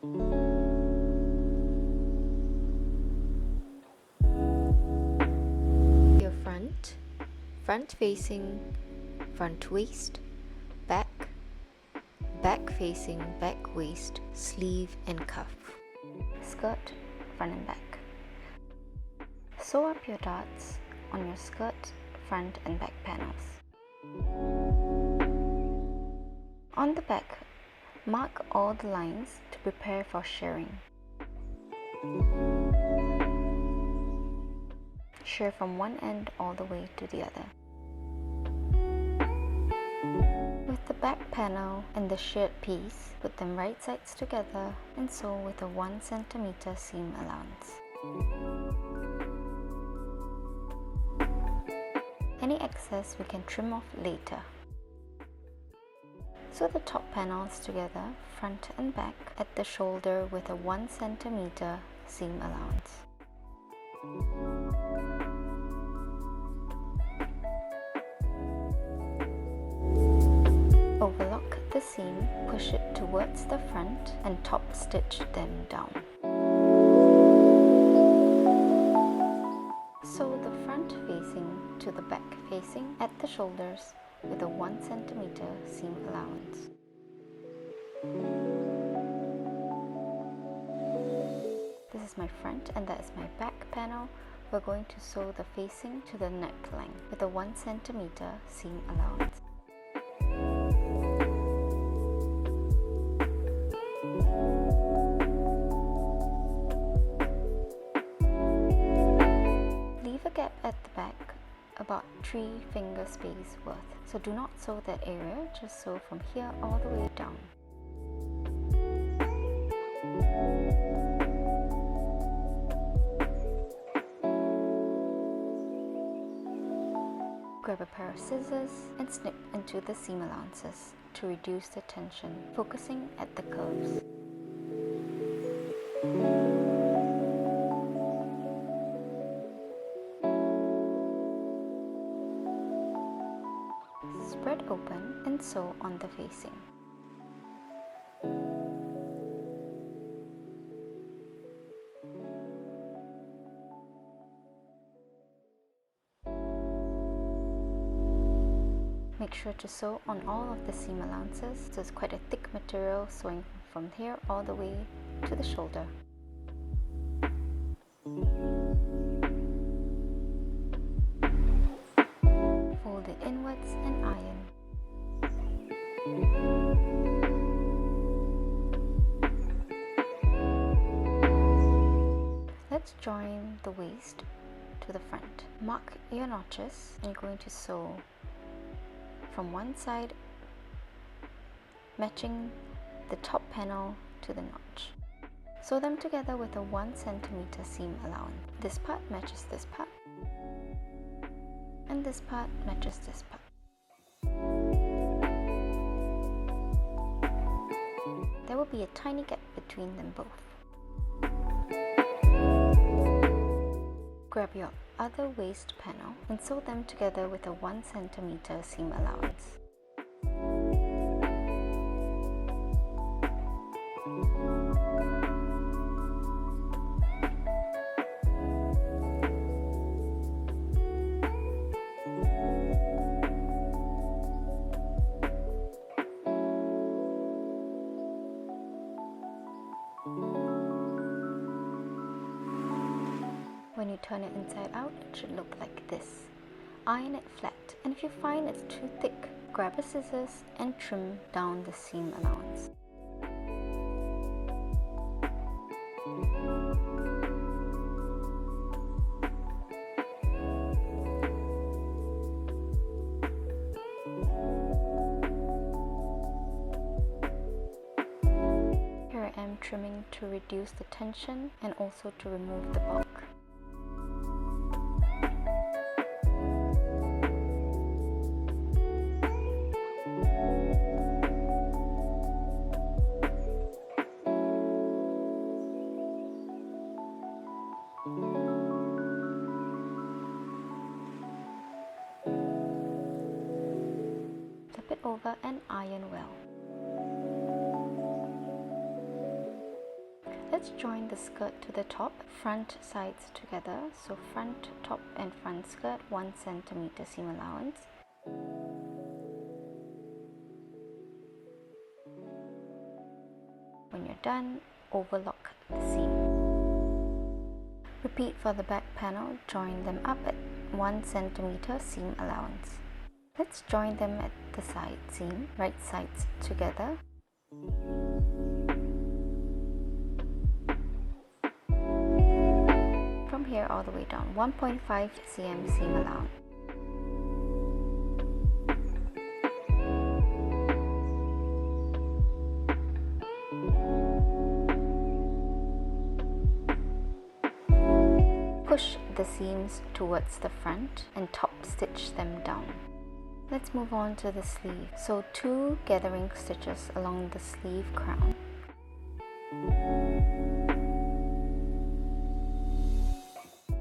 Your front facing, front waist, back facing, back waist, sleeve and cuff. Skirt, front and back. Sew up your darts on your skirt, front and back panels. On the back, mark all the lines to prepare for shirring. Shirr from one end all the way to the other. With the back panel and the shirred piece, put them right sides together and sew with a 1 cm seam allowance. Any excess we can trim off later. Sew the top panels together, front and back, at the shoulder with a 1 cm seam allowance. Overlock the seam, push it towards the front and top stitch them down. Sew the front facing to the back facing at the shoulders with a 1 cm seam allowance. This is my front and that is my back panel. We're going to sew the facing to the neckline with a 1 cm seam allowance. Leave a gap at the back, about 3 finger space worth. So do not sew that area, just sew from here all the way down. Grab a pair of scissors and snip into the seam allowances to reduce the tension, focusing at the curves. Spread open and sew on the facing. Make sure to sew on all of the seam allowances, so it's quite a thick material, sewing from here all the way to the shoulder. Fold it inwards and iron. Let's join the waist to the front. Mark your notches and you're going to sew from one side, matching the top panel to the notch. Sew them together with a 1 cm seam allowance. This part matches this part, and this part matches this part. There will be a tiny gap between them both. Grab your other waist panel and sew them together with a 1 cm seam allowance. When you turn it inside out, it should look like this. Iron it flat, and if you find it's too thick, grab a scissors and trim down the seam allowance. Here I am trimming to reduce the tension and also to remove the bulk. Flip it over and iron well. let's join the skirt to the top, front sides together. So front, top and front skirt, 1 centimeter seam allowance. When you're done, overlock the seam. Repeat for the back panel, join them up at 1 centimeter seam allowance. Let's join them at the side seam, right sides together. From here all the way down, 1.5 cm seam allowance. Push the seams towards the front and top stitch them down. Let's move on to the sleeve. So 2 gathering stitches along the sleeve crown.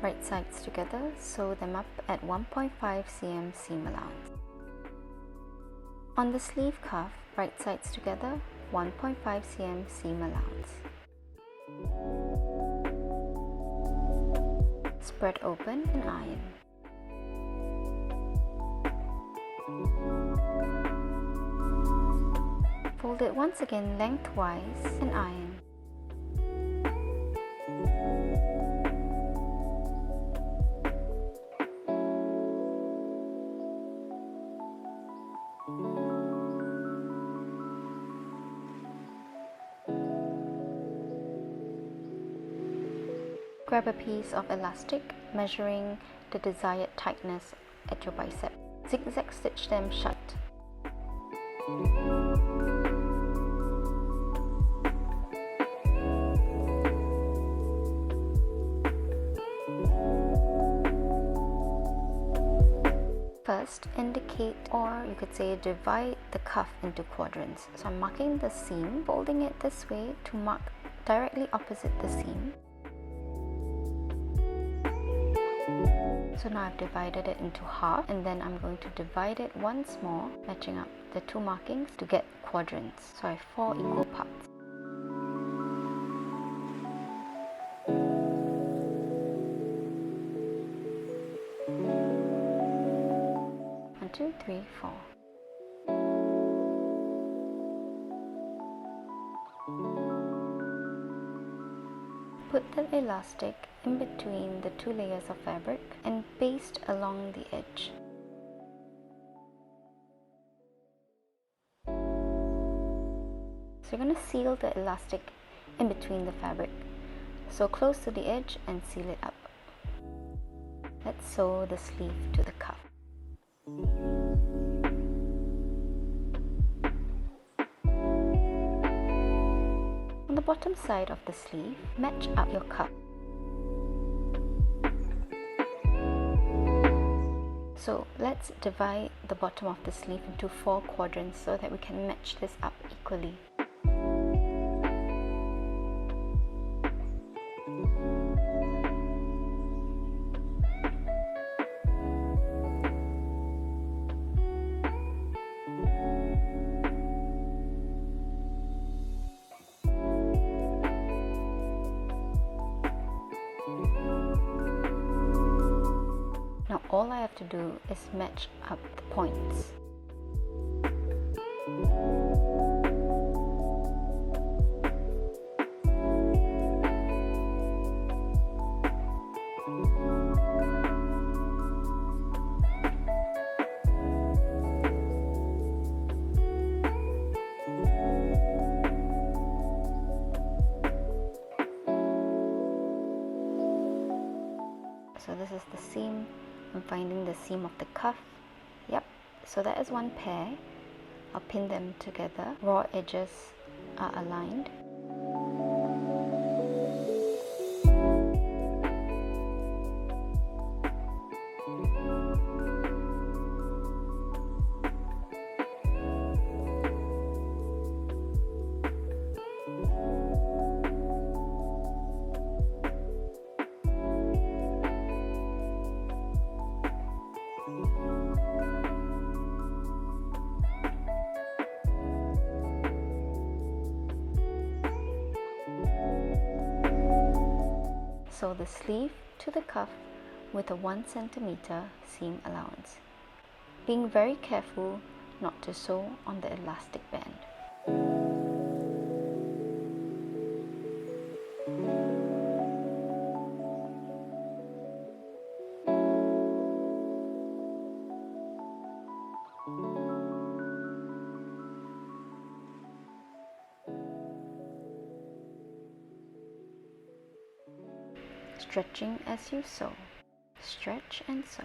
Right sides together, sew them up at 1.5 cm seam allowance. On the sleeve cuff, right sides together, 1.5 cm seam allowance. Spread open and iron. Fold it once again lengthwise and iron. Grab a piece of elastic, measuring the desired tightness at your bicep. Zigzag stitch them shut. First, indicate, or you could say divide the cuff into quadrants. So I'm marking the seam, folding it this way to mark directly opposite the seam. So now I've divided it into half, and then I'm going to divide it once more, matching up the 2 markings to get quadrants. So I have 4 equal parts. 1, 2, 3, 4. Put the elastic in between the 2 layers of fabric and baste along the edge. So you're going to seal the elastic in between the fabric. So close to the edge and seal it up. Let's sew the sleeve to the cuff. On the bottom side of the sleeve, match up your cuff. So let's divide the bottom of the sleeve into 4 quadrants so that we can match this up equally. Now all I have to do is match up the points. So this is the seam. I'm finding the seam of the cuff. Yep, so that is one pair. I'll pin them together. Raw edges are aligned. sew the sleeve to the cuff with a 1 cm seam allowance, being very careful not to sew on the elastic band. Stretching as you sew. Stretch and sew.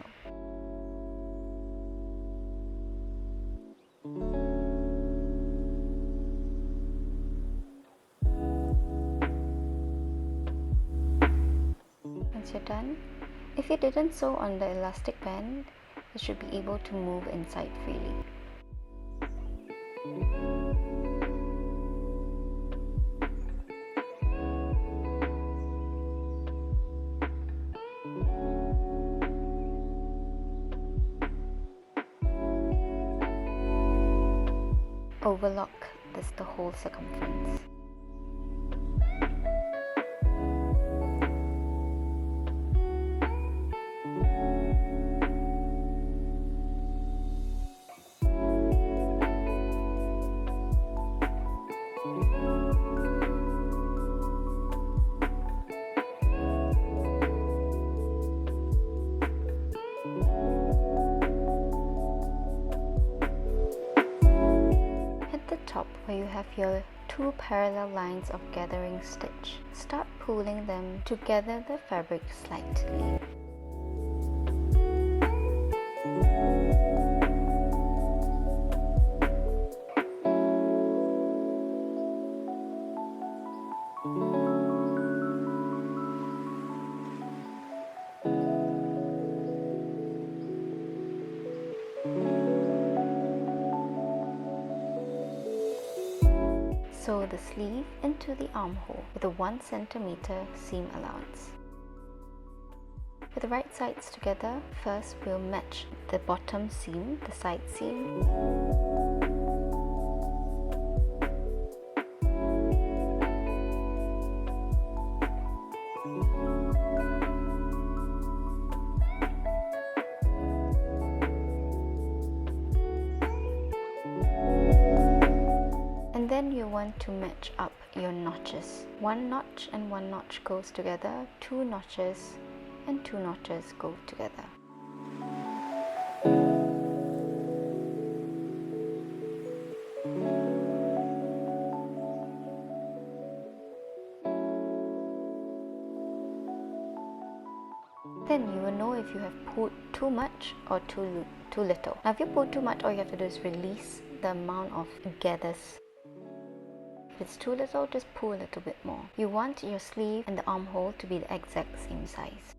Once you're done, if you didn't sew on the elastic band, you should be able to move inside freely. Overlock the whole circumference. Top where you have your 2 parallel lines of gathering stitch. Start pulling them to gather the fabric slightly. Sew the sleeve into the armhole with a 1 cm seam allowance. With the right sides together, first we'll match the bottom seam, the side seam. And then you want to match up your notches. 1 notch and 1 notch goes together, 2 notches and 2 notches go together. Then you will know if you have pulled too much or too little. Now if you pull too much, all you have to do is release the amount of gathers. If it's too little, just pull a little bit more. You want your sleeve and the armhole to be the exact same size.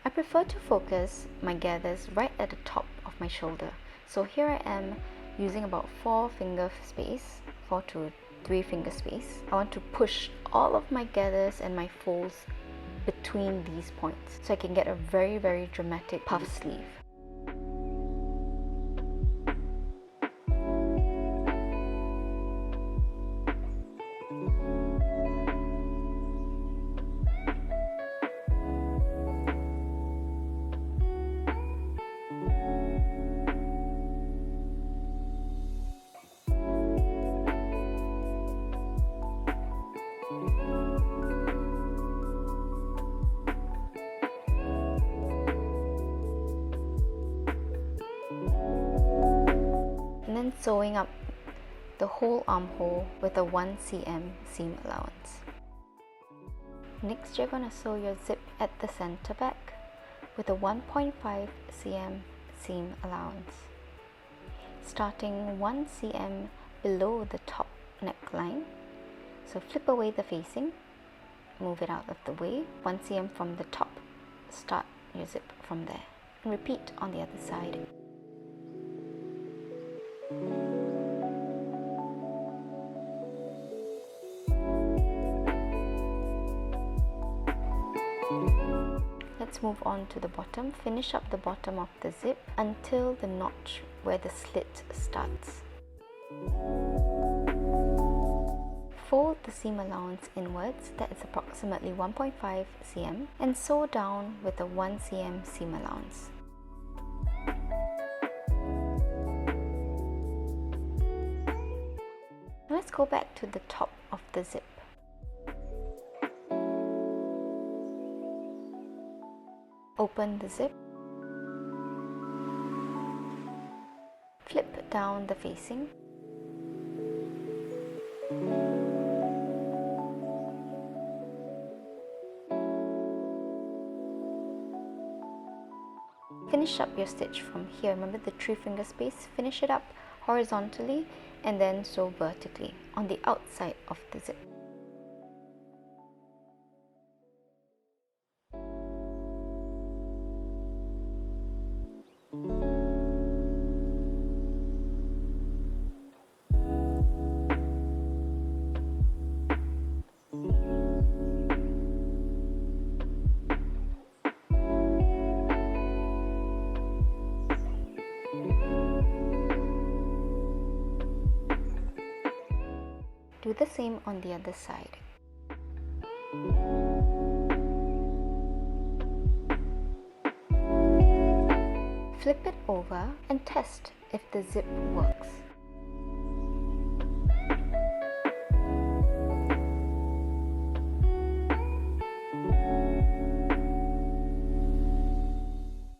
I prefer to focus my gathers right at the top of my shoulder. So here I am using about 4 to 3 finger space. I want to push all of my gathers and my folds between these points so I can get a very, very dramatic puff sleeve. And then sewing up the whole armhole with a 1 cm seam allowance. Next, you're going to sew your zip at the center back with a 1.5 cm seam allowance, starting 1 cm below the top neckline. So flip away the facing, move it out of the way, 1 cm from the top, start your zip from there, and repeat on the other side. Let's move on to the bottom. Finish up the bottom of the zip until the notch where the slit starts. Fold the seam allowance inwards, that is approximately 1.5 cm, and sew down with a 1 cm seam allowance. Let's go back to the top of the zip. Open the zip. Flip down the facing. Finish up your stitch from here. Remember the 3-finger space? Finish it up horizontally and then sew vertically on the outside of the zip. Do the same on the other side. Flip it over and test if the zip works.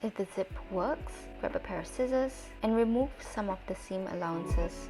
If the zip works, grab a pair of scissors and remove some of the seam allowances.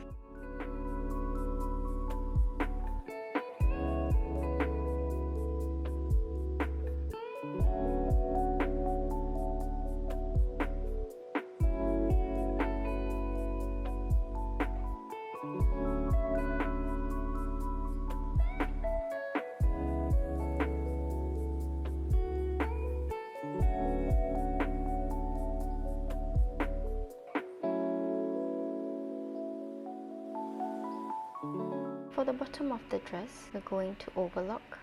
For the bottom of the dress, we're going to overlock.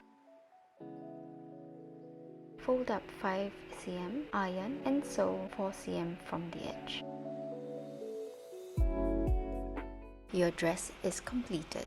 Fold up 5 cm, iron and sew 4 cm from the edge. Your dress is completed.